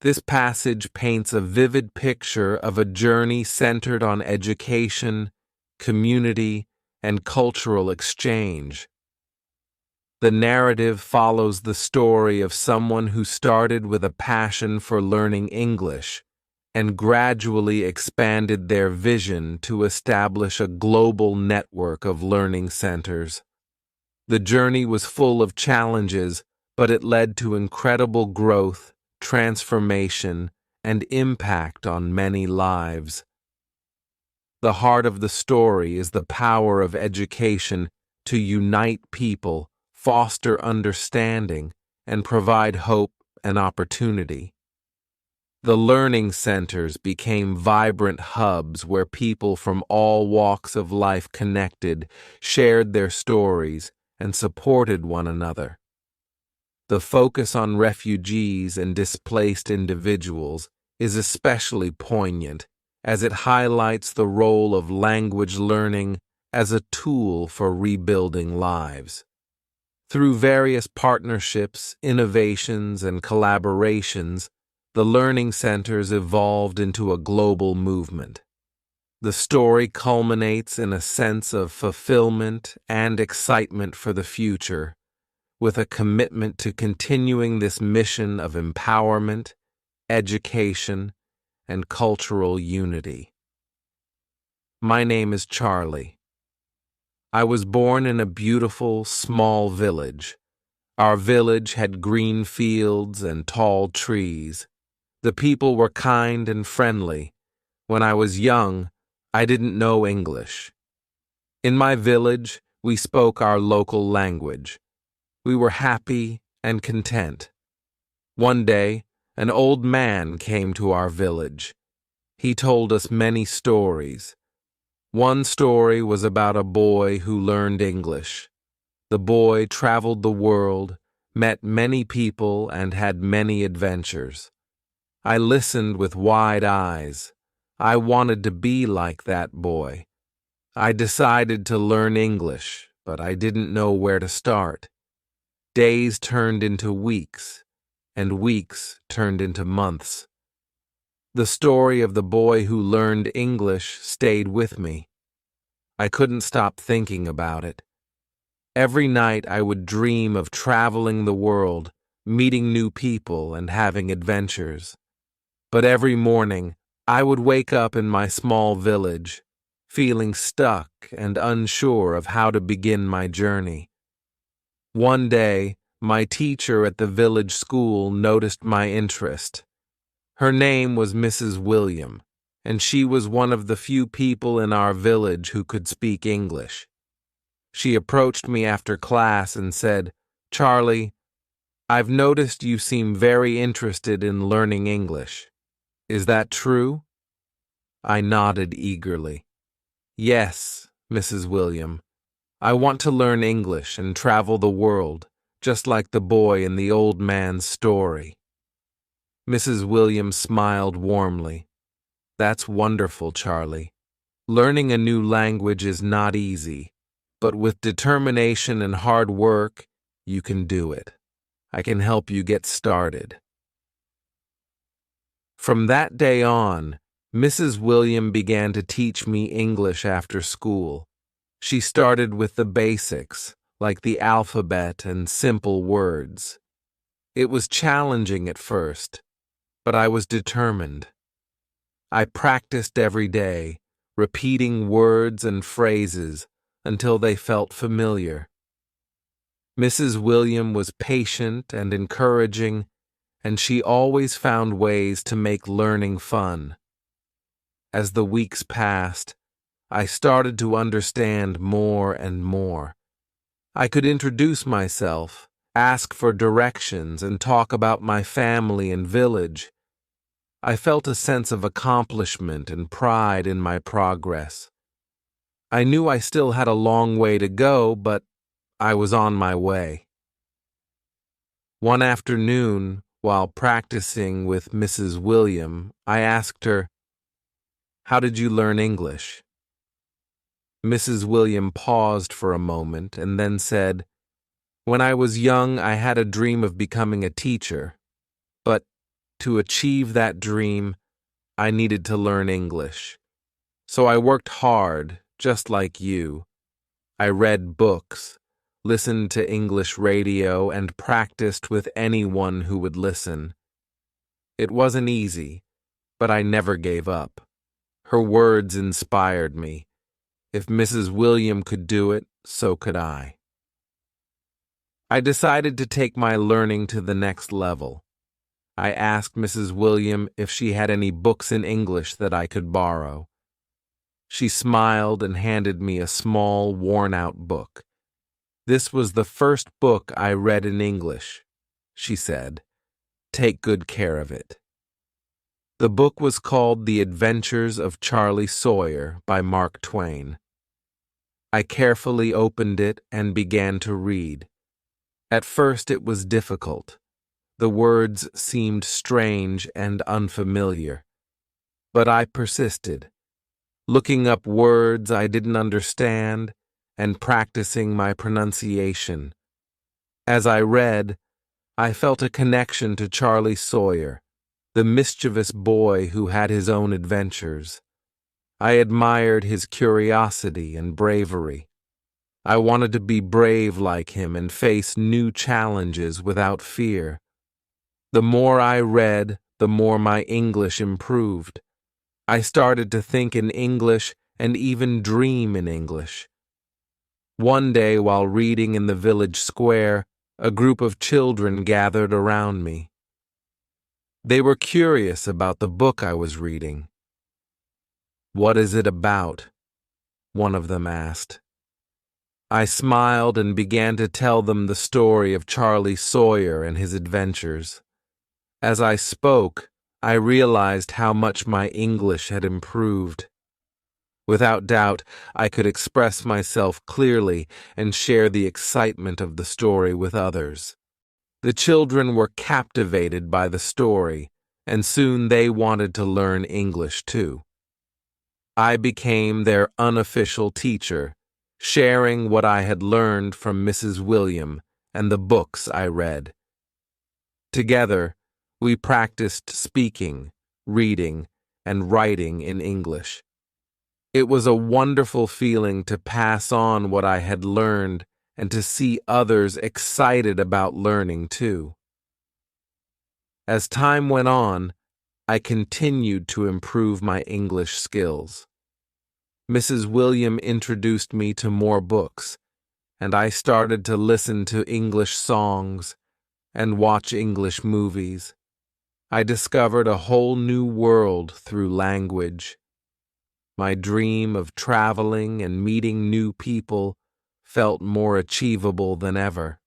This passage paints a vivid picture of a journey centered on education, community, and cultural exchange. The narrative follows the story of someone who started with a passion for learning English and gradually expanded their vision to establish a global network of learning centers. The journey was full of challenges, but it led to incredible growth, transformation, and impact on many lives. The heart of the story is the power of education to unite people, foster understanding, and provide hope and opportunity. The learning centers became vibrant hubs where people from all walks of life connected, shared their stories, and supported one another. The focus on refugees and displaced individuals is especially poignant, as it highlights the role of language learning as a tool for rebuilding lives. Through various partnerships, innovations, and collaborations, the learning centers evolved into a global movement. The story culminates in a sense of fulfillment and excitement for the future, with a commitment to continuing this mission of empowerment, education, and cultural unity. My name is Charlie. I was born in a beautiful, small village. Our village had green fields and tall trees. The people were kind and friendly. When I was young, I didn't know English. In my village, we spoke our local language. We were happy and content. One day, an old man came to our village. He told us many stories. One story was about a boy who learned English. The boy traveled the world, met many people, and had many adventures. I listened with wide eyes. I wanted to be like that boy. I decided to learn English, but I didn't know where to start. Days turned into weeks, and weeks turned into months. The story of the boy who learned English stayed with me. I couldn't stop thinking about it. Every night I would dream of traveling the world, meeting new people, and having adventures. But every morning, I would wake up in my small village, feeling stuck and unsure of how to begin my journey. One day, my teacher at the village school noticed my interest. Her name was Mrs. William, and she was one of the few people in our village who could speak English. She approached me after class and said, "Charlie, I've noticed you seem very interested in learning English. Is that true?" I nodded eagerly. "Yes, Mrs. William. I want to learn English and travel the world, just like the boy in the old man's story." Mrs. William smiled warmly. "That's wonderful, Charlie. Learning a new language is not easy, but with determination and hard work, you can do it. I can help you get started." From that day on, Mrs. William began to teach me English after school. She started with the basics, like the alphabet and simple words. It was challenging at first, but I was determined. I practiced every day, repeating words and phrases until they felt familiar. Mrs. William was patient and encouraging, and she always found ways to make learning fun. As the weeks passed, I started to understand more and more. I could introduce myself, ask for directions, and talk about my family and village. I felt a sense of accomplishment and pride in my progress. I knew I still had a long way to go, but I was on my way. One afternoon, while practicing with Mrs. William, I asked her, "How did you learn English?" Mrs. William paused for a moment and then said, "When I was young, I had a dream of becoming a teacher, but to achieve that dream, I needed to learn English. So I worked hard, just like you. I read books, listened to English radio, and practiced with anyone who would listen. It wasn't easy, but I never gave up. Her words inspired me. If Mrs. William could do it, so could I. I decided to take my learning to the next level. I asked Mrs. William if she had any books in English that I could borrow. She smiled and handed me a small, worn-out book. "This was the first book I read in English," she said. "Take good care of it." The book was called The Adventures of Charlie Sawyer by Mark Twain. I carefully opened it and began to read. At first it was difficult. The words seemed strange and unfamiliar. But I persisted, looking up words I didn't understand and practicing my pronunciation. As I read, I felt a connection to Charlie Sawyer, the mischievous boy who had his own adventures. I admired his curiosity and bravery. I wanted to be brave like him and face new challenges without fear. The more I read, the more my English improved. I started to think in English and even dream in English. One day, while reading in the village square, a group of children gathered around me. They were curious about the book I was reading. "What is it about?" one of them asked. I smiled and began to tell them the story of Charlie Sawyer and his adventures. As I spoke, I realized how much my English had improved. Without doubt, I could express myself clearly and share the excitement of the story with others. The children were captivated by the story, and soon they wanted to learn English too. I became their unofficial teacher, sharing what I had learned from Mrs. William and the books I read. Together, we practiced speaking, reading, and writing in English. It was a wonderful feeling to pass on what I had learned and to see others excited about learning too. As time went on, I continued to improve my English skills. Mrs. William introduced me to more books, and I started to listen to English songs and watch English movies. I discovered a whole new world through language. My dream of traveling and meeting new people felt more achievable than ever.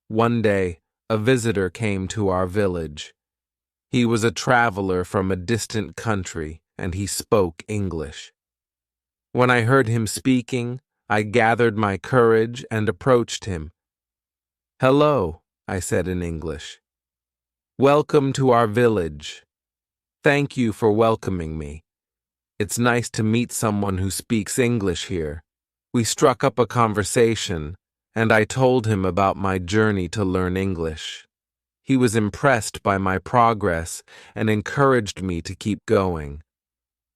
One day, a visitor came to our village. He was a traveler from a distant country, and he spoke English. When I heard him speaking, I gathered my courage and approached him. "Hello," I said in English. "Welcome to our village. Thank you for welcoming me. It's nice to meet someone who speaks English here." We struck up a conversation, and I told him about my journey to learn English. He was impressed by my progress and encouraged me to keep going.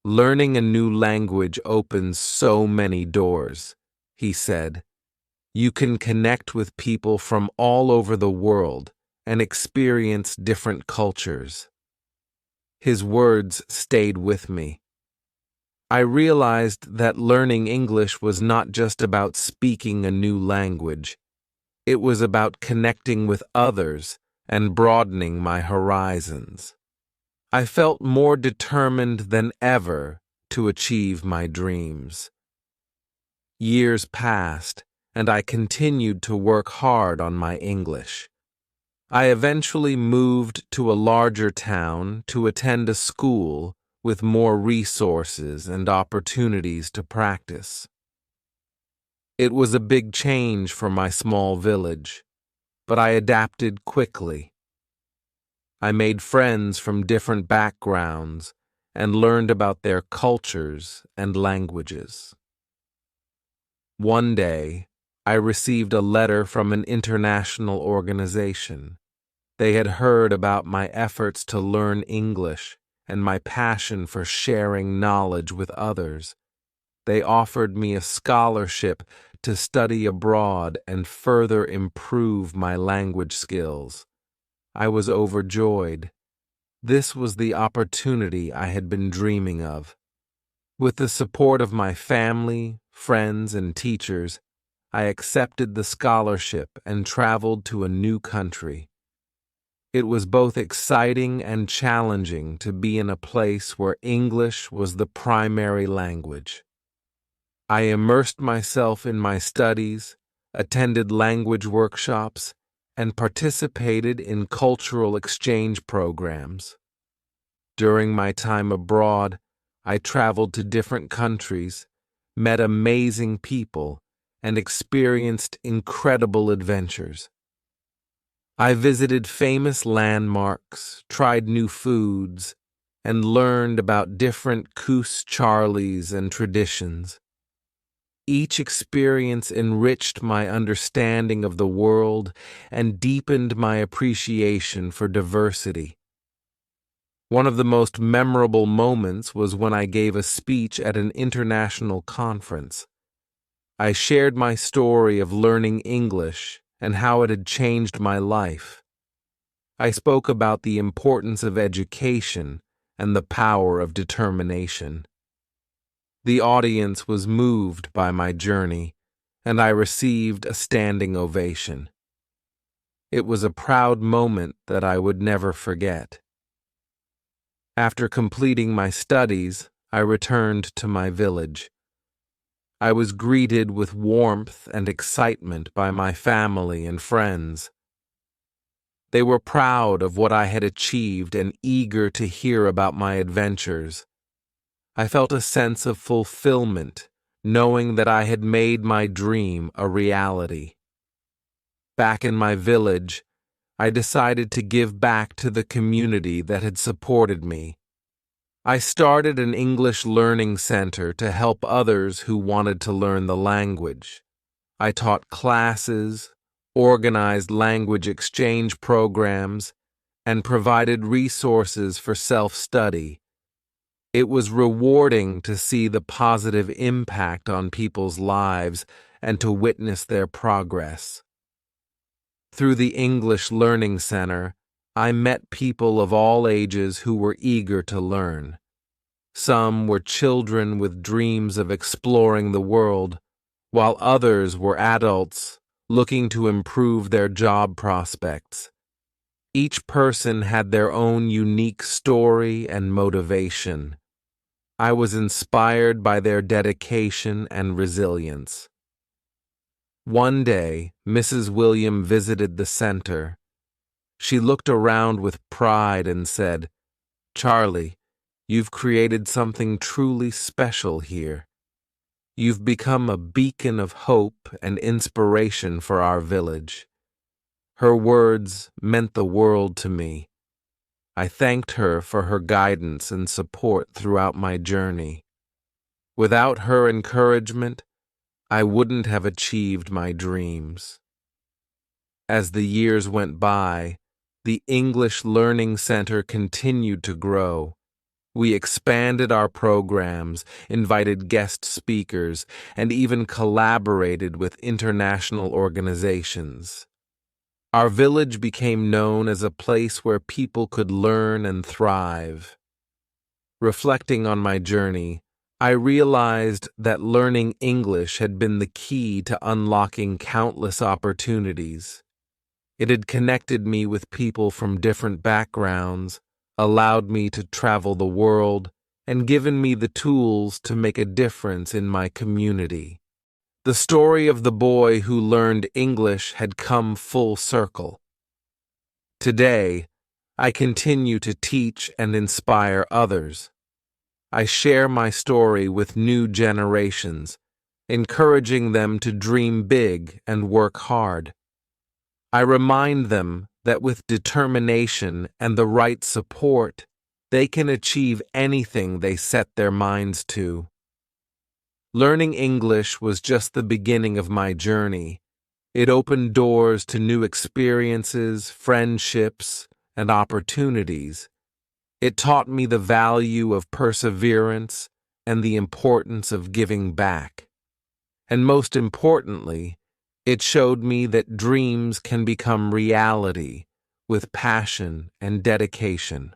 "Learning a new language opens so many doors," he said. "You can connect with people from all over the world and experience different cultures." His words stayed with me. I realized that learning English was not just about speaking a new language. It was about connecting with others and broadening my horizons. I felt more determined than ever to achieve my dreams. Years passed, and I continued to work hard on my English. I eventually moved to a larger town to attend a school with more resources and opportunities to practice. It was a big change for my small village, but I adapted quickly. I made friends from different backgrounds and learned about their cultures and languages. One day, I received a letter from an international organization. They had heard about my efforts to learn English and my passion for sharing knowledge with others. They offered me a scholarship to study abroad and further improve my language skills. I was overjoyed. This was the opportunity I had been dreaming of. With the support of my family, friends, and teachers, I accepted the scholarship and traveled to a new country. It was both exciting and challenging to be in a place where English was the primary language. I immersed myself in my studies, attended language workshops, and participated in cultural exchange programs. During my time abroad, I traveled to different countries, met amazing people, and experienced incredible adventures. I visited famous landmarks, tried new foods, and learned about different Coos Charlies and traditions. Each experience enriched my understanding of the world and deepened my appreciation for diversity. One of the most memorable moments was when I gave a speech at an international conference. I shared my story of learning English and how it had changed my life. I spoke about the importance of education and the power of determination. The audience was moved by my journey, and I received a standing ovation. It was a proud moment that I would never forget. After completing my studies, I returned to my village. I was greeted with warmth and excitement by my family and friends. They were proud of what I had achieved and eager to hear about my adventures. I felt a sense of fulfillment, knowing that I had made my dream a reality. Back in my village, I decided to give back to the community that had supported me. I started an English learning center to help others who wanted to learn the language. I taught classes, organized language exchange programs, and provided resources for self-study. It was rewarding to see the positive impact on people's lives and to witness their progress. Through the English Learning Center, I met people of all ages who were eager to learn. Some were children with dreams of exploring the world, while others were adults looking to improve their job prospects. Each person had their own unique story and motivation. I was inspired by their dedication and resilience. One day, Mrs. William visited the center. She looked around with pride and said, "Charlie, you've created something truly special here. You've become a beacon of hope and inspiration for our village." Her words meant the world to me. I thanked her for her guidance and support throughout my journey. Without her encouragement, I wouldn't have achieved my dreams. As the years went by, the English Learning Center continued to grow. We expanded our programs, invited guest speakers, and even collaborated with international organizations. Our village became known as a place where people could learn and thrive. Reflecting on my journey, I realized that learning English had been the key to unlocking countless opportunities. It had connected me with people from different backgrounds, allowed me to travel the world, and given me the tools to make a difference in my community. The story of the boy who learned English had come full circle. Today, I continue to teach and inspire others. I share my story with new generations, encouraging them to dream big and work hard. I remind them that with determination and the right support, they can achieve anything they set their minds to. Learning English was just the beginning of my journey. It opened doors to new experiences, friendships, and opportunities. It taught me the value of perseverance and the importance of giving back. And most importantly, it showed me that dreams can become reality with passion and dedication.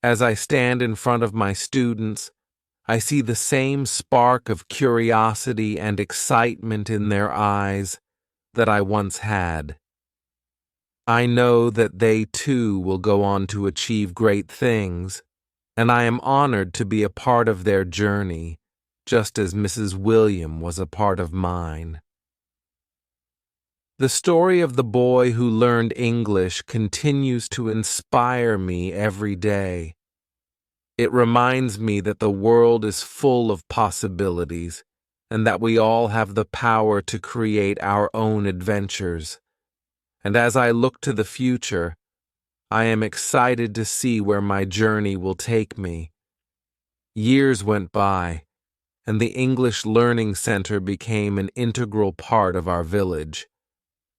As I stand in front of my students, I see the same spark of curiosity and excitement in their eyes that I once had. I know that they too will go on to achieve great things, and I am honored to be a part of their journey, just as Mrs. William was a part of mine. The story of the boy who learned English continues to inspire me every day. It reminds me that the world is full of possibilities and that we all have the power to create our own adventures. And as I look to the future, I am excited to see where my journey will take me. Years went by, and the English Learning Center became an integral part of our village.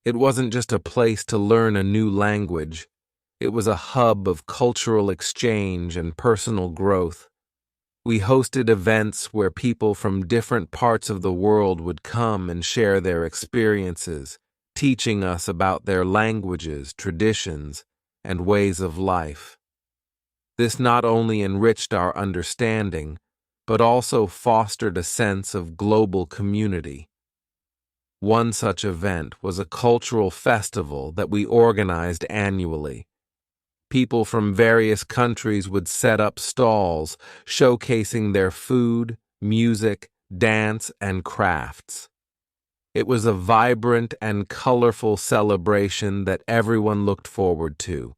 It wasn't just a place to learn a new language. It was a hub of cultural exchange and personal growth. We hosted events where people from different parts of the world would come and share their experiences, teaching us about their languages, traditions, and ways of life. This not only enriched our understanding, but also fostered a sense of global community. One such event was a cultural festival that we organized annually. People from various countries would set up stalls, showcasing their food, music, dance, and crafts. It was a vibrant and colorful celebration that everyone looked forward to.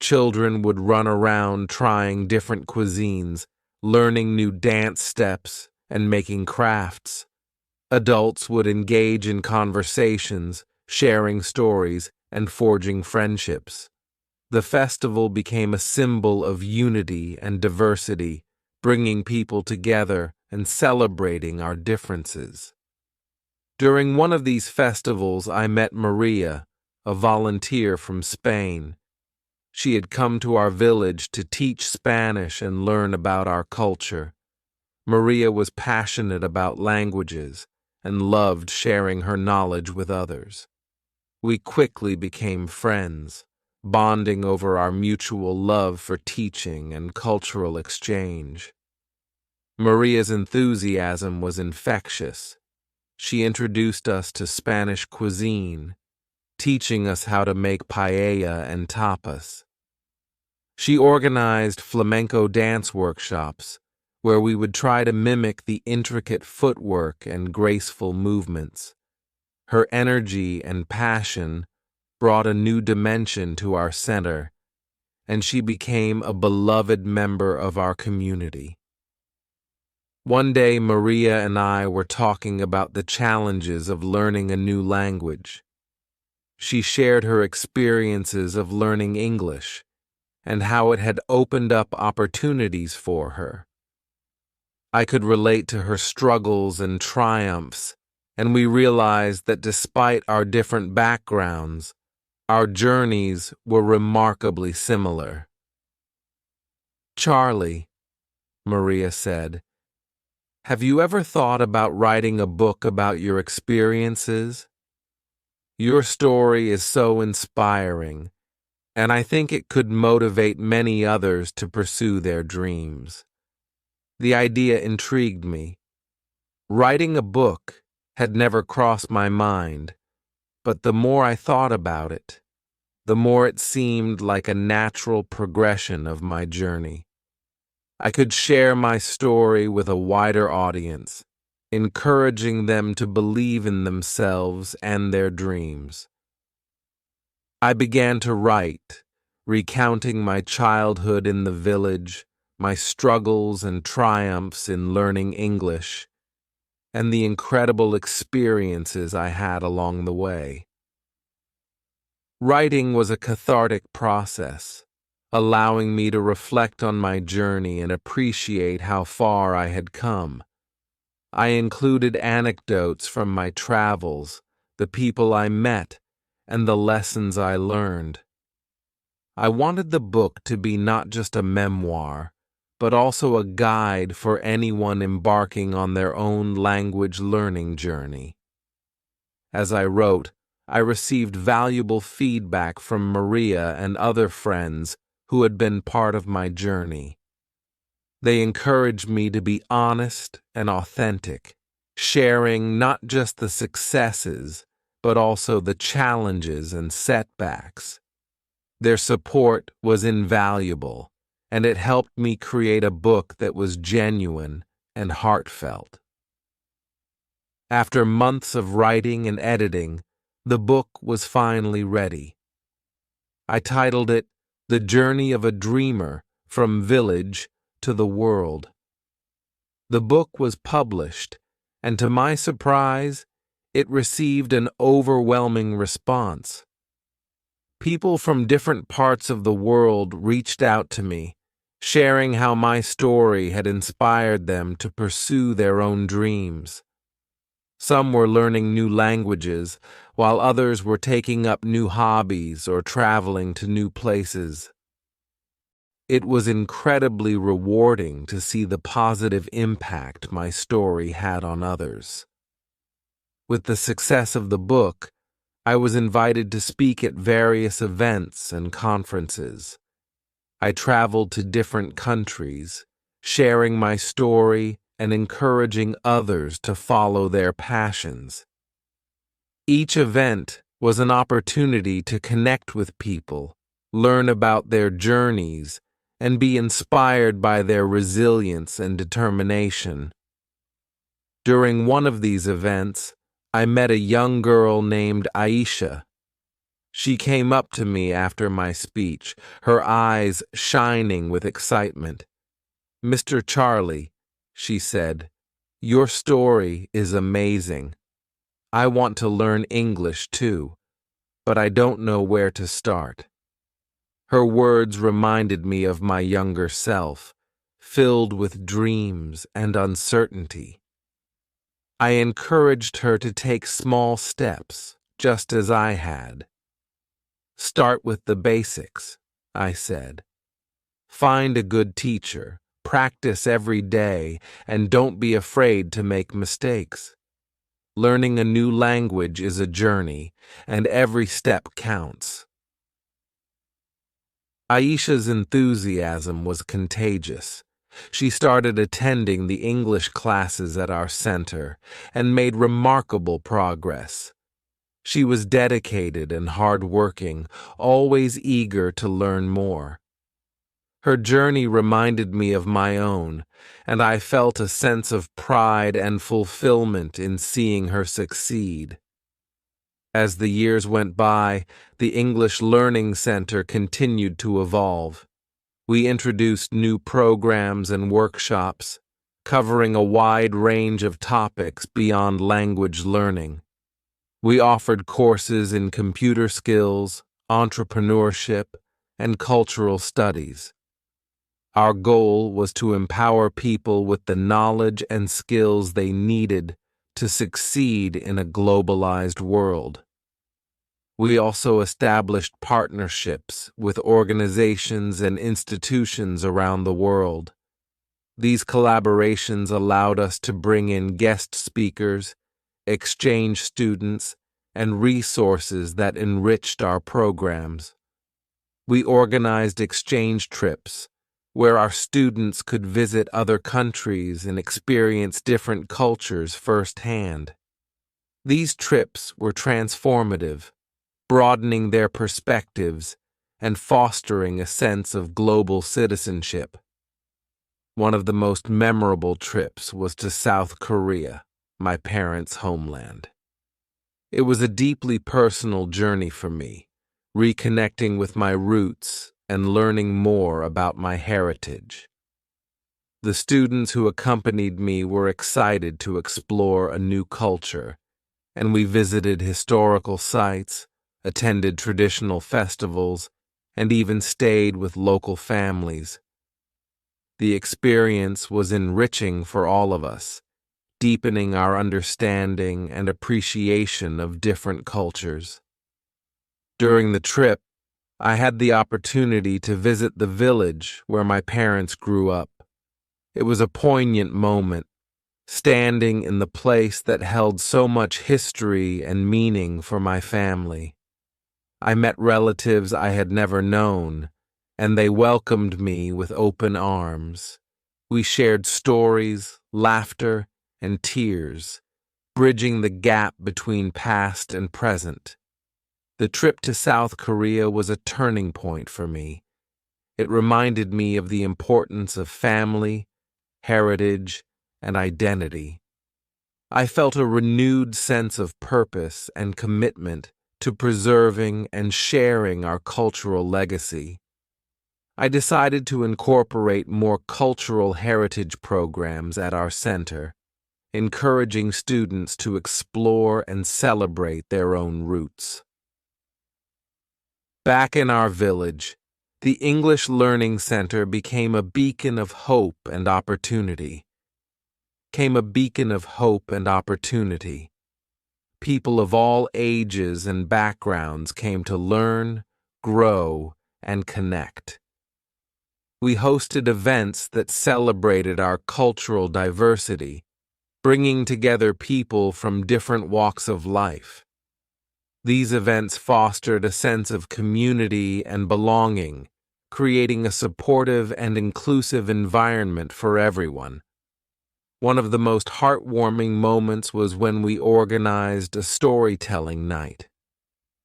Children would run around trying different cuisines, learning new dance steps, and making crafts. Adults would engage in conversations, sharing stories, and forging friendships. The festival became a symbol of unity and diversity, bringing people together and celebrating our differences. During one of these festivals, I met Maria, a volunteer from Spain. She had come to our village to teach Spanish and learn about our culture. Maria was passionate about languages and loved sharing her knowledge with others. We quickly became friends, bonding over our mutual love for teaching and cultural exchange. Maria's enthusiasm was infectious. She introduced us to Spanish cuisine, teaching us how to make paella and tapas. She organized flamenco dance workshops, where we would try to mimic the intricate footwork and graceful movements. Her energy and passion brought a new dimension to our center, and she became a beloved member of our community. One day, Maria and I were talking about the challenges of learning a new language. She shared her experiences of learning English and how it had opened up opportunities for her. I could relate to her struggles and triumphs, and we realized that despite our different backgrounds, our journeys were remarkably similar. "Charlie," Maria said, "have you ever thought about writing a book about your experiences? Your story is so inspiring, and I think it could motivate many others to pursue their dreams." The idea intrigued me. Writing a book had never crossed my mind, but the more I thought about it, the more it seemed like a natural progression of my journey. I could share my story with a wider audience, encouraging them to believe in themselves and their dreams. I began to write, recounting my childhood in the village, my struggles and triumphs in learning English, and the incredible experiences I had along the way. Writing was a cathartic process, allowing me to reflect on my journey and appreciate how far I had come. I included anecdotes from my travels, the people I met, and the lessons I learned. I wanted the book to be not just a memoir, but also a guide for anyone embarking on their own language learning journey. As I wrote, I received valuable feedback from Maria and other friends who had been part of my journey. They encouraged me to be honest and authentic, sharing not just the successes, but also the challenges and setbacks. Their support was invaluable, and it helped me create a book that was genuine and heartfelt. After months of writing and editing, the book was finally ready. I titled it The Journey of a Dreamer from Village to the World. The book was published, and to my surprise, it received an overwhelming response. People from different parts of the world reached out to me, sharing how my story had inspired them to pursue their own dreams. Some were learning new languages, while others were taking up new hobbies or traveling to new places. It was incredibly rewarding to see the positive impact my story had on others. With the success of the book, I was invited to speak at various events and conferences. I traveled to different countries, sharing my story and encouraging others to follow their passions. Each event was an opportunity to connect with people, learn about their journeys, and be inspired by their resilience and determination. During one of these events, I met a young girl named Aisha. She came up to me after my speech, her eyes shining with excitement. "Mr. Charlie," she said, "your story is amazing. I want to learn English too, but I don't know where to start." Her words reminded me of my younger self, filled with dreams and uncertainty. I encouraged her to take small steps, just as I had. "Start with the basics," I said. "Find a good teacher, practice every day, and don't be afraid to make mistakes. Learning a new language is a journey, and every step counts." Aisha's enthusiasm was contagious. She started attending the English classes at our center and made remarkable progress. She was dedicated and hardworking, always eager to learn more. Her journey reminded me of my own, and I felt a sense of pride and fulfillment in seeing her succeed. As the years went by, the English Learning Center continued to evolve. We introduced new programs and workshops, covering a wide range of topics beyond language learning. We offered courses in computer skills, entrepreneurship, and cultural studies. Our goal was to empower people with the knowledge and skills they needed to succeed in a globalized world. We also established partnerships with organizations and institutions around the world. These collaborations allowed us to bring in guest speakers, exchange students, and resources that enriched our programs. We organized exchange trips, where our students could visit other countries and experience different cultures firsthand. These trips were transformative, broadening their perspectives and fostering a sense of global citizenship. One of the most memorable trips was to South Korea, my parents' homeland. It was a deeply personal journey for me, reconnecting with my roots and learning more about my heritage. The students who accompanied me were excited to explore a new culture, and we visited historical sites, attended traditional festivals, and even stayed with local families. The experience was enriching for all of us, deepening our understanding and appreciation of different cultures. During the trip, I had the opportunity to visit the village where my parents grew up. It was a poignant moment, standing in the place that held so much history and meaning for my family. I met relatives I had never known, and they welcomed me with open arms. We shared stories, laughter, and tears, bridging the gap between past and present. The trip to South Korea was a turning point for me. It reminded me of the importance of family, heritage, and identity. I felt a renewed sense of purpose and commitment to preserving and sharing our cultural legacy. I decided to incorporate more cultural heritage programs at our center, encouraging students to explore and celebrate their own roots. Back in our village, the English Learning Center became a beacon of hope and opportunity. People of all ages and backgrounds came to learn, grow, and connect. We hosted events that celebrated our cultural diversity, bringing together people from different walks of life. These events fostered a sense of community and belonging, creating a supportive and inclusive environment for everyone. One of the most heartwarming moments was when we organized a storytelling night.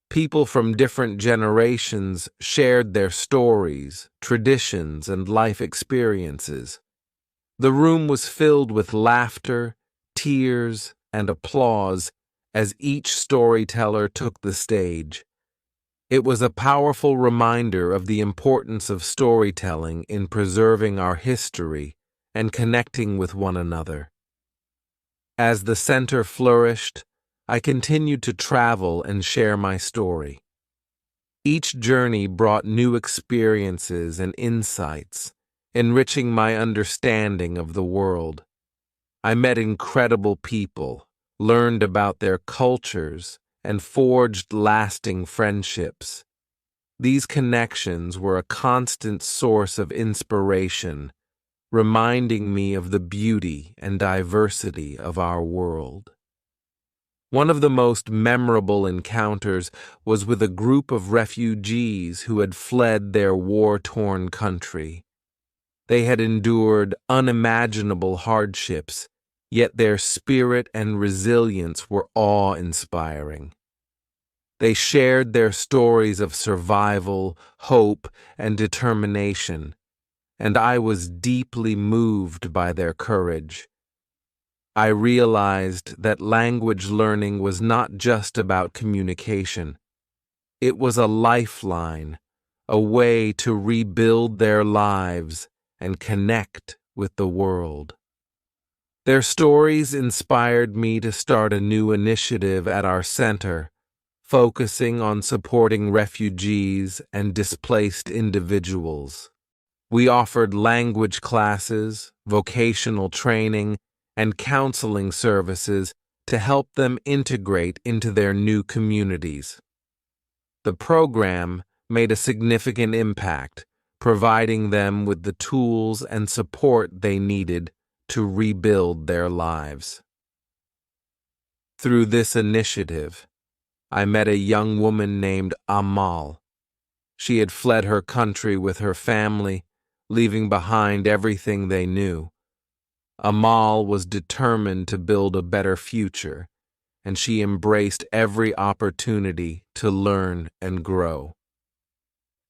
People from different generations shared their stories, traditions, and life experiences. The room was filled with laughter, tears, and applause as each storyteller took the stage. It was a powerful reminder of the importance of storytelling in preserving our history and connecting with one another. As the center flourished, I continued to travel and share my story. Each journey brought new experiences and insights, enriching my understanding of the world. I met incredible people, learned about their cultures, and forged lasting friendships. These connections were a constant source of inspiration, reminding me of the beauty and diversity of our world. One of the most memorable encounters was with a group of refugees who had fled their war-torn country. They had endured unimaginable hardships, yet their spirit and resilience were awe-inspiring. They shared their stories of survival, hope, and determination, and I was deeply moved by their courage. I realized that language learning was not just about communication. It was a lifeline, a way to rebuild their lives and connect with the world. Their stories inspired me to start a new initiative at our center, focusing on supporting refugees and displaced individuals. We offered language classes, vocational training, and counseling services to help them integrate into their new communities. The program made a significant impact, providing them with the tools and support they needed to rebuild their lives. Through this initiative, I met a young woman named Amal. She had fled her country with her family, leaving behind everything they knew. Amal was determined to build a better future, and she embraced every opportunity to learn and grow.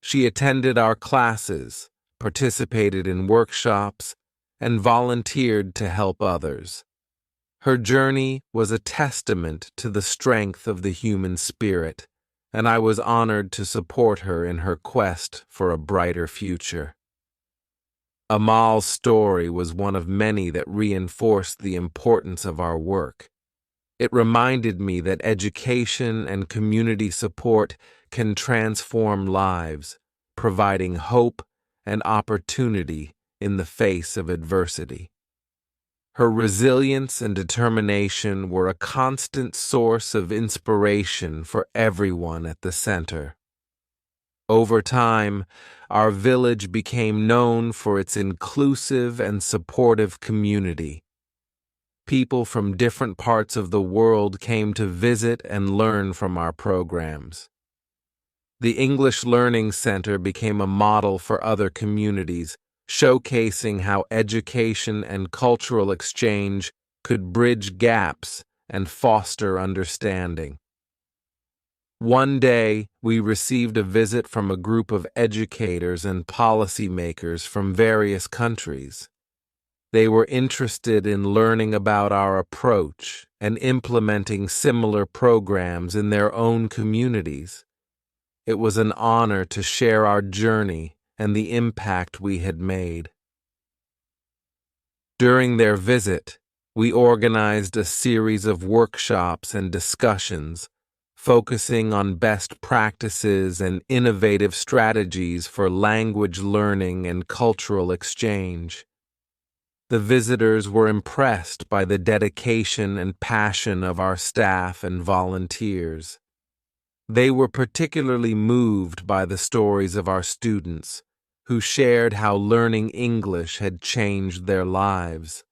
She attended our classes, participated in workshops, and volunteered to help others. Her journey was a testament to the strength of the human spirit, and I was honored to support her in her quest for a brighter future. Amal's story was one of many that reinforced the importance of our work. It reminded me that education and community support can transform lives, providing hope and opportunity in the face of adversity. Her resilience and determination were a constant source of inspiration for everyone at the center. Over time, our village became known for its inclusive and supportive community. People from different parts of the world came to visit and learn from our programs. The English Learning Center became a model for other communities, showcasing how education and cultural exchange could bridge gaps and foster understanding. One day, we received a visit from a group of educators and policymakers from various countries. They were interested in learning about our approach and implementing similar programs in their own communities. It was an honor to share our journey and the impact we had made. During their visit, we organized a series of workshops and discussions focusing on best practices and innovative strategies for language learning and cultural exchange. The visitors were impressed by the dedication and passion of our staff and volunteers. They were particularly moved by the stories of our students, who shared how learning English had changed their lives.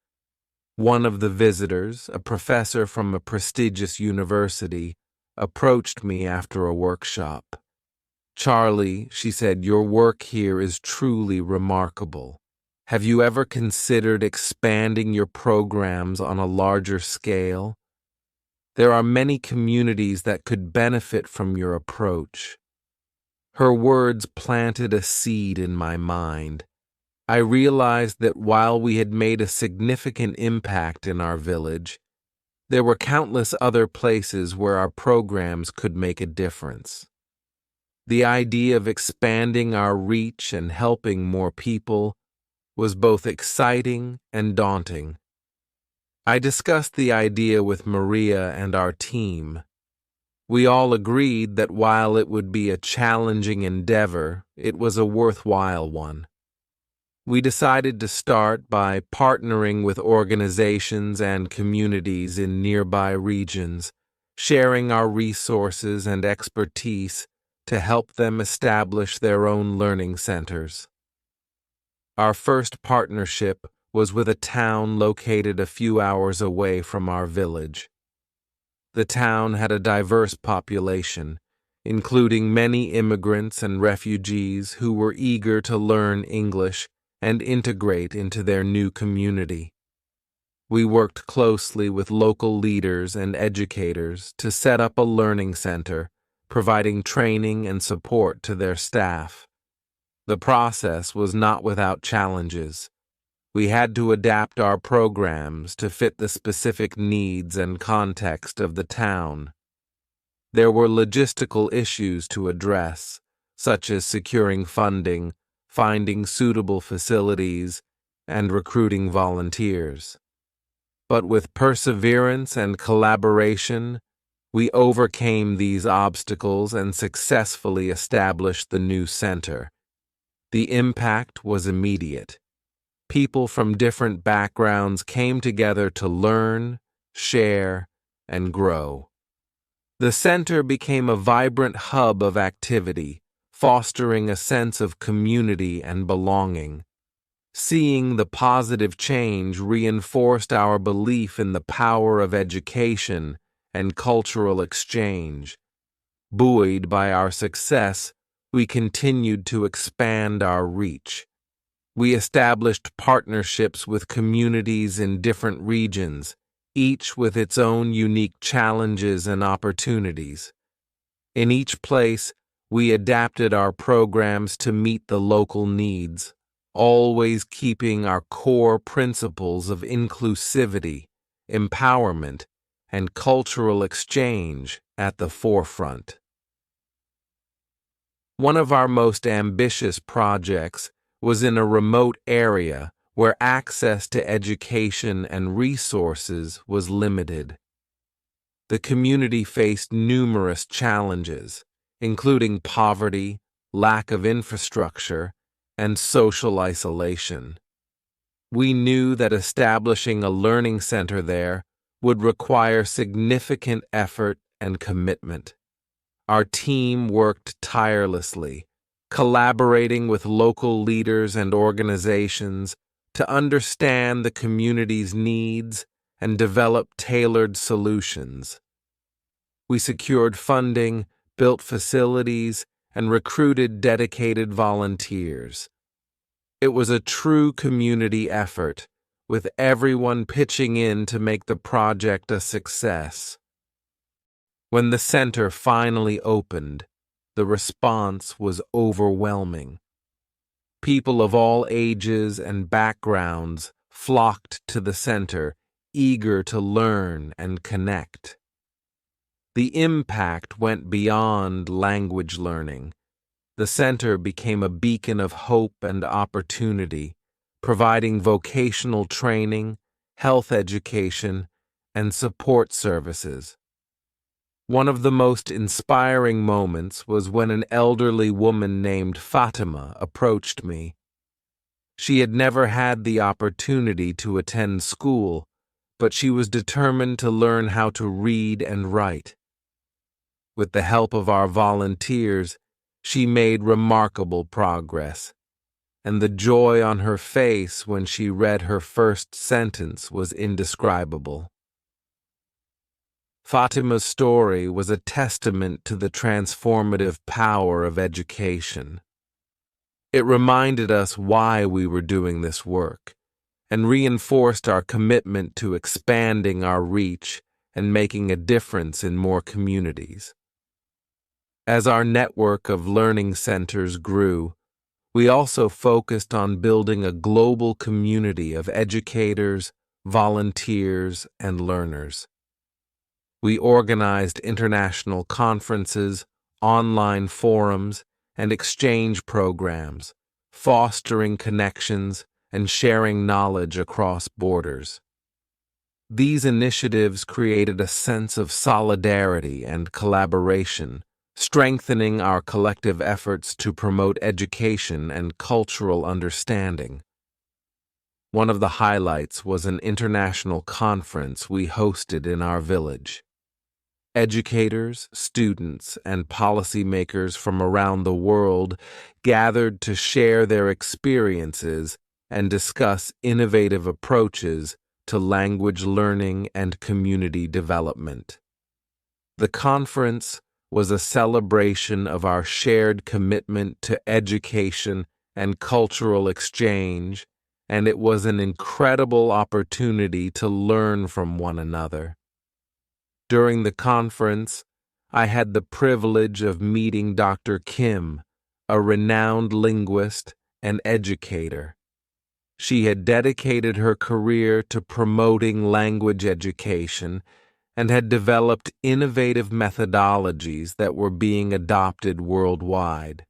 One of the visitors, a professor from a prestigious university, approached me after a workshop. "Charlie," she said, "your work here is truly remarkable. Have you ever considered expanding your programs on a larger scale? There are many communities that could benefit from your approach." Her words planted a seed in my mind. I realized that while we had made a significant impact in our village, there were countless other places where our programs could make a difference. The idea of expanding our reach and helping more people was both exciting and daunting. I discussed the idea with Maria and our team. We all agreed that while it would be a challenging endeavor, it was a worthwhile one. We decided to start by partnering with organizations and communities in nearby regions, sharing our resources and expertise to help them establish their own learning centers. Our first partnership was with a town located a few hours away from our village. The town had a diverse population, including many immigrants and refugees who were eager to learn English and integrate into their new community. We worked closely with local leaders and educators to set up a learning center, providing training and support to their staff. The process was not without challenges. We had to adapt our programs to fit the specific needs and context of the town. There were logistical issues to address, such as securing funding, finding suitable facilities, and recruiting volunteers. But with perseverance and collaboration, we overcame these obstacles and successfully established the new center. The impact was immediate. People from different backgrounds came together to learn, share, and grow. The center became a vibrant hub of activity, fostering a sense of community and belonging. Seeing the positive change reinforced our belief in the power of education and cultural exchange. Buoyed by our success, we continued to expand our reach. We established partnerships with communities in different regions, each with its own unique challenges and opportunities. In each place, we adapted our programs to meet the local needs, always keeping our core principles of inclusivity, empowerment, and cultural exchange at the forefront. One of our most ambitious projects was in a remote area where access to education and resources was limited. The community faced numerous challenges, including poverty, lack of infrastructure, and social isolation. We knew that establishing a learning center there would require significant effort and commitment. Our team worked tirelessly, collaborating with local leaders and organizations to understand the community's needs and develop tailored solutions. We secured funding, built facilities, and recruited dedicated volunteers. It was a true community effort, with everyone pitching in to make the project a success. When the center finally opened, the response was overwhelming. People of all ages and backgrounds flocked to the center, eager to learn and connect. The impact went beyond language learning. The center became a beacon of hope and opportunity, providing vocational training, health education, and support services. One of the most inspiring moments was when an elderly woman named Fatima approached me. She had never had the opportunity to attend school, but she was determined to learn how to read and write. With the help of our volunteers, she made remarkable progress, and the joy on her face when she read her first sentence was indescribable. Fatima's story was a testament to the transformative power of education. It reminded us why we were doing this work, and reinforced our commitment to expanding our reach and making a difference in more communities. As our network of learning centers grew, we also focused on building a global community of educators, volunteers, and learners. We organized international conferences, online forums, and exchange programs, fostering connections and sharing knowledge across borders. These initiatives created a sense of solidarity and collaboration, strengthening our collective efforts to promote education and cultural understanding. One of the highlights was an international conference we hosted in our village. Educators, students, and policymakers from around the world gathered to share their experiences and discuss innovative approaches to language learning and community development. The conference was a celebration of our shared commitment to education and cultural exchange, and it was an incredible opportunity to learn from one another. During the conference, I had the privilege of meeting Dr. Kim, a renowned linguist and educator. She had dedicated her career to promoting language education and had developed innovative methodologies that were being adopted worldwide.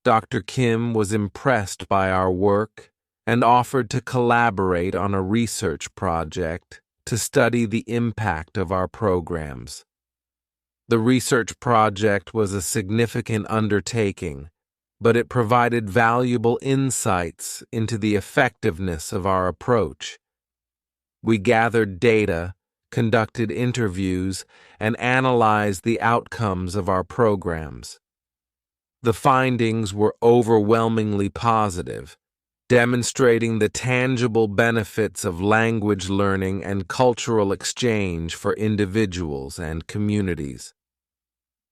Dr. Kim was impressed by our work and offered to collaborate on a research project to study the impact of our programs. The research project was a significant undertaking, but it provided valuable insights into the effectiveness of our approach. We gathered data, conducted interviews, and analyzed the outcomes of our programs. The findings were overwhelmingly positive, demonstrating the tangible benefits of language learning and cultural exchange for individuals and communities.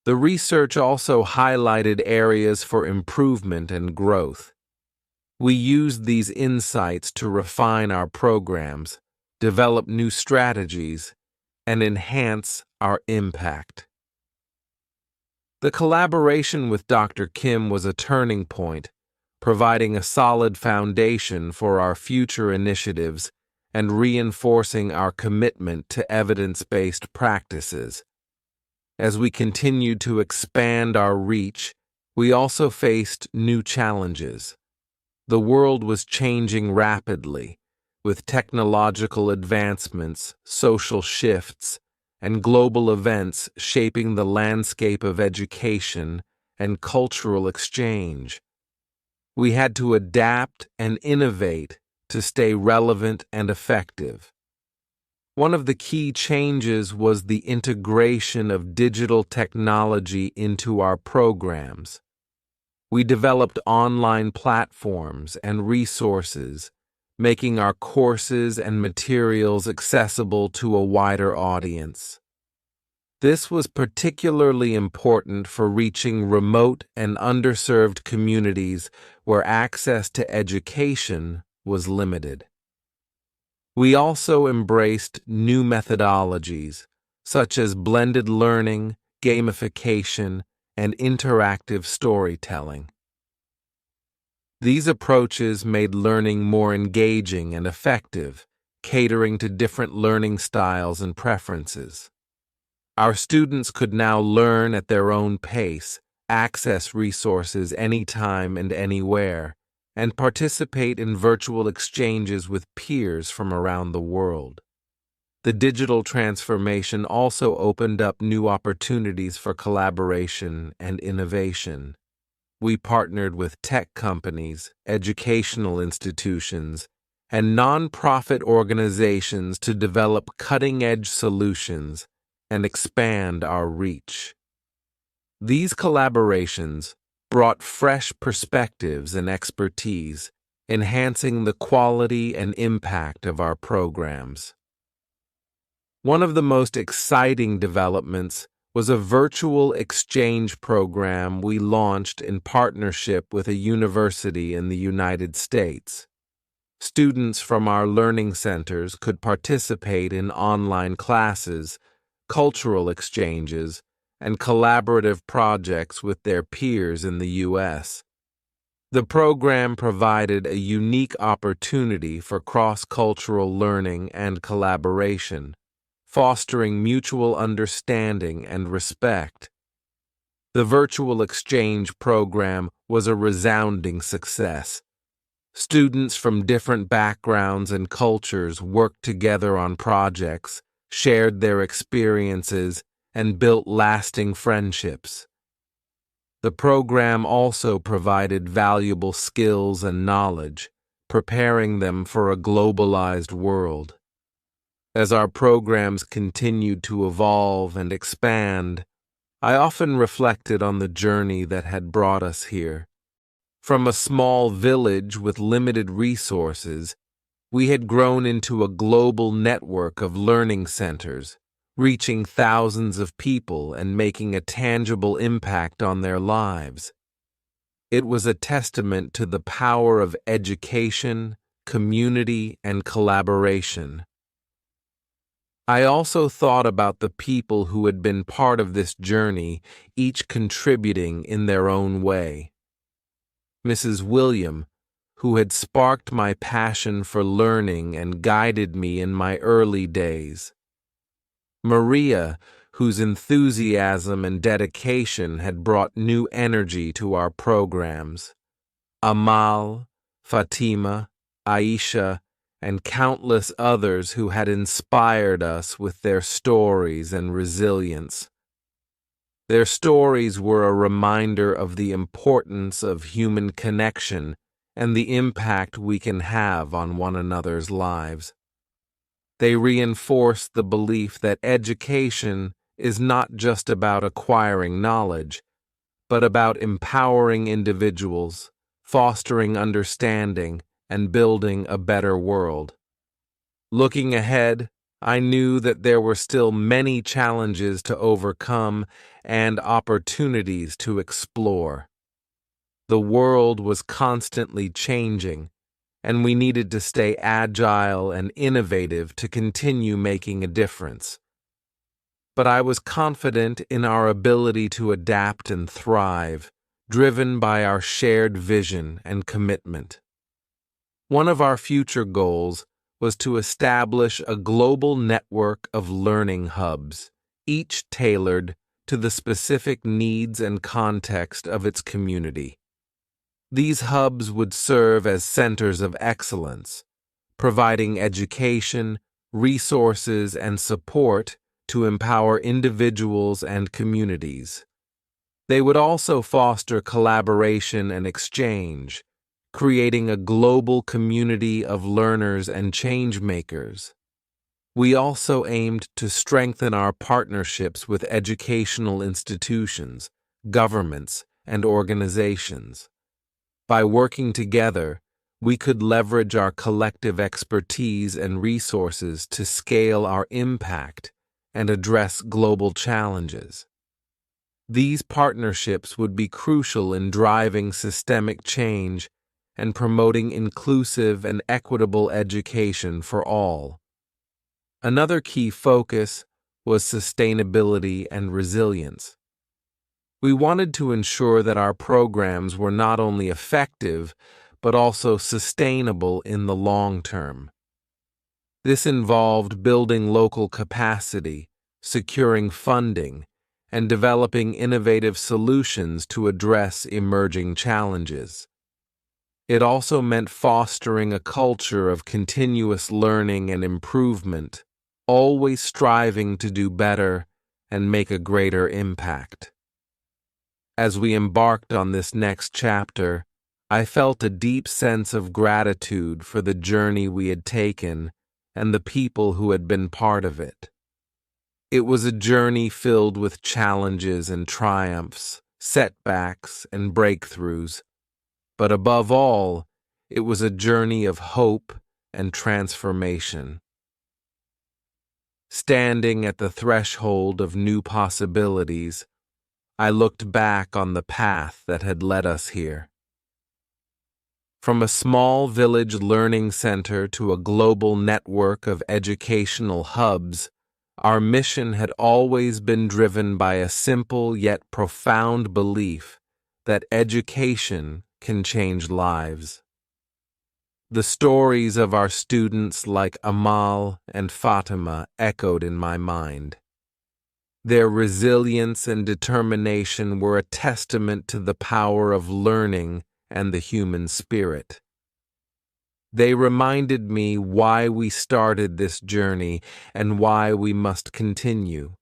The research also highlighted areas for improvement and growth. We used these insights to refine our programs, develop new strategies, and enhance our impact. The collaboration with Dr. Kim was a turning point, providing a solid foundation for our future initiatives and reinforcing our commitment to evidence-based practices. As we continued to expand our reach, we also faced new challenges. The world was changing rapidly, with technological advancements, social shifts, and global events shaping the landscape of education and cultural exchange. We had to adapt and innovate to stay relevant and effective. One of the key changes was the integration of digital technology into our programs. We developed online platforms and resources, making our courses and materials accessible to a wider audience. This was particularly important for reaching remote and underserved communities where access to education was limited. We also embraced new methodologies, such as blended learning, gamification, and interactive storytelling. These approaches made learning more engaging and effective, catering to different learning styles and preferences. Our students could now learn at their own pace, access resources anytime and anywhere, and participate in virtual exchanges with peers from around the world. The digital transformation also opened up new opportunities for collaboration and innovation. We partnered with tech companies, educational institutions, and nonprofit organizations to develop cutting-edge solutions and expand our reach. These collaborations brought fresh perspectives and expertise, enhancing the quality and impact of our programs. One of the most exciting developments was a virtual exchange program we launched in partnership with a university in the United States. Students from our learning centers could participate in online classes, cultural exchanges, and collaborative projects with their peers in the U.S. The program provided a unique opportunity for cross-cultural learning and collaboration, fostering mutual understanding and respect. The virtual exchange program was a resounding success. Students from different backgrounds and cultures worked together on projects, shared their experiences, and built lasting friendships. The program also provided valuable skills and knowledge, preparing them for a globalized world. As our programs continued to evolve and expand, I often reflected on the journey that had brought us here. From a small village with limited resources, we had grown into a global network of learning centers, reaching thousands of people and making a tangible impact on their lives. It was a testament to the power of education, community, and collaboration. I also thought about the people who had been part of this journey, each contributing in their own way. Mrs. William, who had sparked my passion for learning and guided me in my early days. Maria, whose enthusiasm and dedication had brought new energy to our programs. Amal, Fatima, Aisha, and countless others who had inspired us with their stories and resilience. Their stories were a reminder of the importance of human connection and the impact we can have on one another's lives. They reinforced the belief that education is not just about acquiring knowledge, but about empowering individuals, fostering understanding, and building a better world. Looking ahead, I knew that there were still many challenges to overcome and opportunities to explore. The world was constantly changing, and we needed to stay agile and innovative to continue making a difference. But I was confident in our ability to adapt and thrive, driven by our shared vision and commitment. One of our future goals was to establish a global network of learning hubs, each tailored to the specific needs and context of its community. These hubs would serve as centers of excellence, providing education, resources, and support to empower individuals and communities. They would also foster collaboration and exchange, creating a global community of learners and change-makers. We also aimed to strengthen our partnerships with educational institutions, governments, and organizations. By working together, we could leverage our collective expertise and resources to scale our impact and address global challenges. These partnerships would be crucial in driving systemic change and promoting inclusive and equitable education for all. Another key focus was sustainability and resilience. We wanted to ensure that our programs were not only effective, but also sustainable in the long term. This involved building local capacity, securing funding, and developing innovative solutions to address emerging challenges. It also meant fostering a culture of continuous learning and improvement, always striving to do better and make a greater impact. As we embarked on this next chapter, I felt a deep sense of gratitude for the journey we had taken and the people who had been part of it. It was a journey filled with challenges and triumphs, setbacks and breakthroughs, but above all, it was a journey of hope and transformation. Standing at the threshold of new possibilities, I looked back on the path that had led us here. From a small village learning center to a global network of educational hubs, our mission had always been driven by a simple yet profound belief that education can change lives. The stories of our students like Amal and Fatima echoed in my mind. Their resilience and determination were a testament to the power of learning and the human spirit. They reminded me why we started this journey and why we must continue.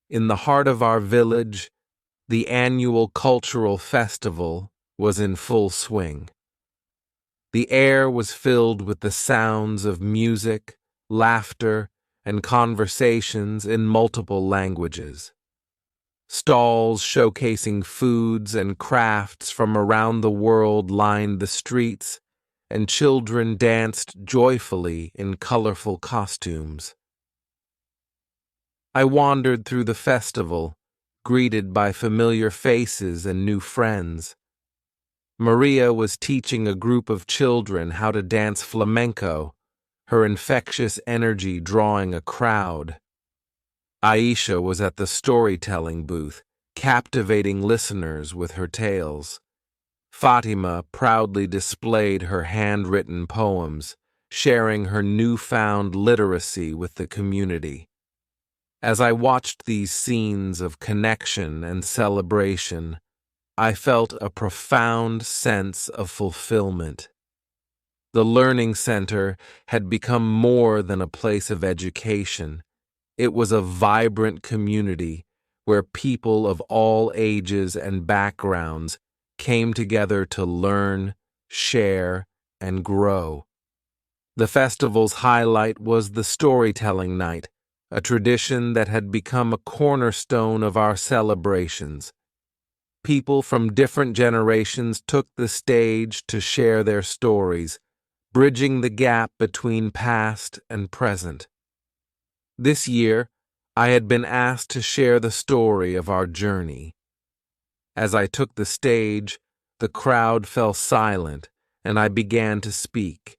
In the heart of our village, the annual cultural festival was in full swing. The air was filled with the sounds of music, laughter, and conversations in multiple languages. Stalls showcasing foods and crafts from around the world lined the streets, and children danced joyfully in colorful costumes. I wandered through the festival, greeted by familiar faces and new friends. Maria was teaching a group of children how to dance flamenco, her infectious energy drawing a crowd. Aisha was at the storytelling booth, captivating listeners with her tales. Fatima proudly displayed her handwritten poems, sharing her newfound literacy with the community. As I watched these scenes of connection and celebration, I felt a profound sense of fulfillment. The Learning Center had become more than a place of education. It was a vibrant community where people of all ages and backgrounds came together to learn, share, and grow. The festival's highlight was the storytelling night, a tradition that had become a cornerstone of our celebrations. People from different generations took the stage to share their stories, bridging the gap between past and present. This year, I had been asked to share the story of our journey. As I took the stage, the crowd fell silent, and I began to speak.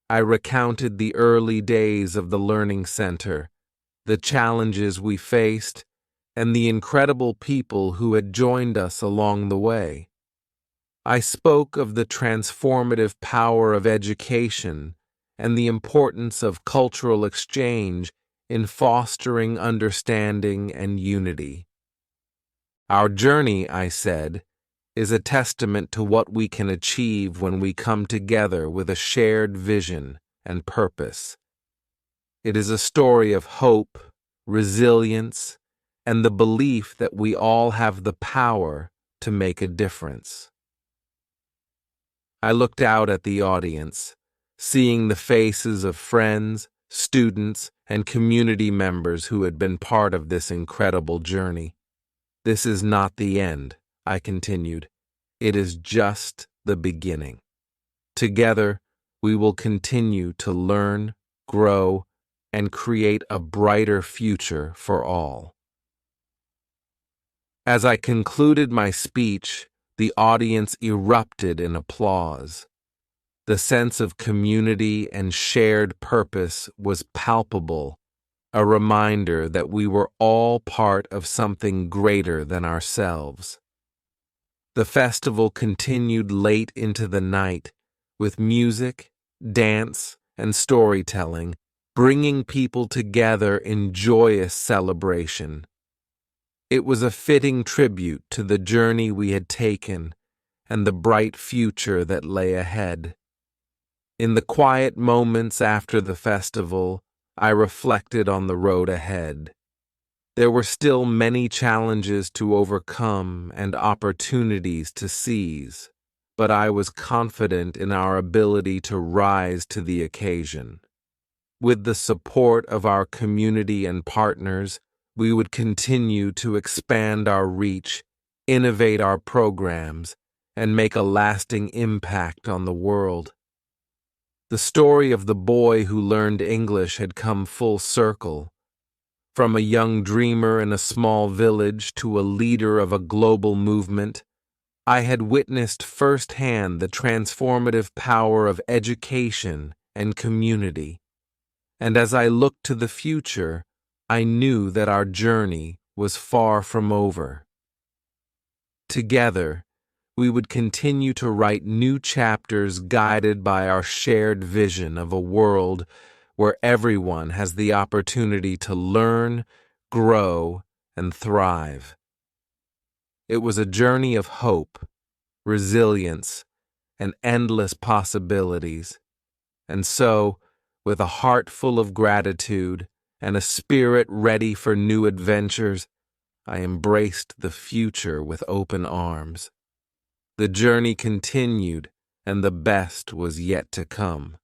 I recounted the early days of the Learning Center, the challenges we faced, and the incredible people who had joined us along the way. I spoke of the transformative power of education and the importance of cultural exchange in fostering understanding and unity. Our journey, I said, is a testament to what we can achieve when we come together with a shared vision and purpose. It is a story of hope, resilience, and the belief that we all have the power to make a difference. I looked out at the audience, seeing the faces of friends, students, and community members who had been part of this incredible journey. This is not the end, I continued. It is just the beginning. Together, we will continue to learn, grow, and create a brighter future for all. As I concluded my speech, the audience erupted in applause. The sense of community and shared purpose was palpable, a reminder that we were all part of something greater than ourselves. The festival continued late into the night, with music, dance, and storytelling, bringing people together in joyous celebration. It was a fitting tribute to the journey we had taken and the bright future that lay ahead. In the quiet moments after the festival, I reflected on the road ahead. There were still many challenges to overcome and opportunities to seize, but I was confident in our ability to rise to the occasion. With the support of our community and partners, we would continue to expand our reach, innovate our programs, and make a lasting impact on the world. The story of the boy who learned English had come full circle. From a young dreamer in a small village to a leader of a global movement, I had witnessed firsthand the transformative power of education and community. And as I looked to the future, I knew that our journey was far from over. Together, we would continue to write new chapters guided by our shared vision of a world where everyone has the opportunity to learn, grow, and thrive. It was a journey of hope, resilience, and endless possibilities. And so, with a heart full of gratitude and a spirit ready for new adventures, I embraced the future with open arms. The journey continued, and the best was yet to come.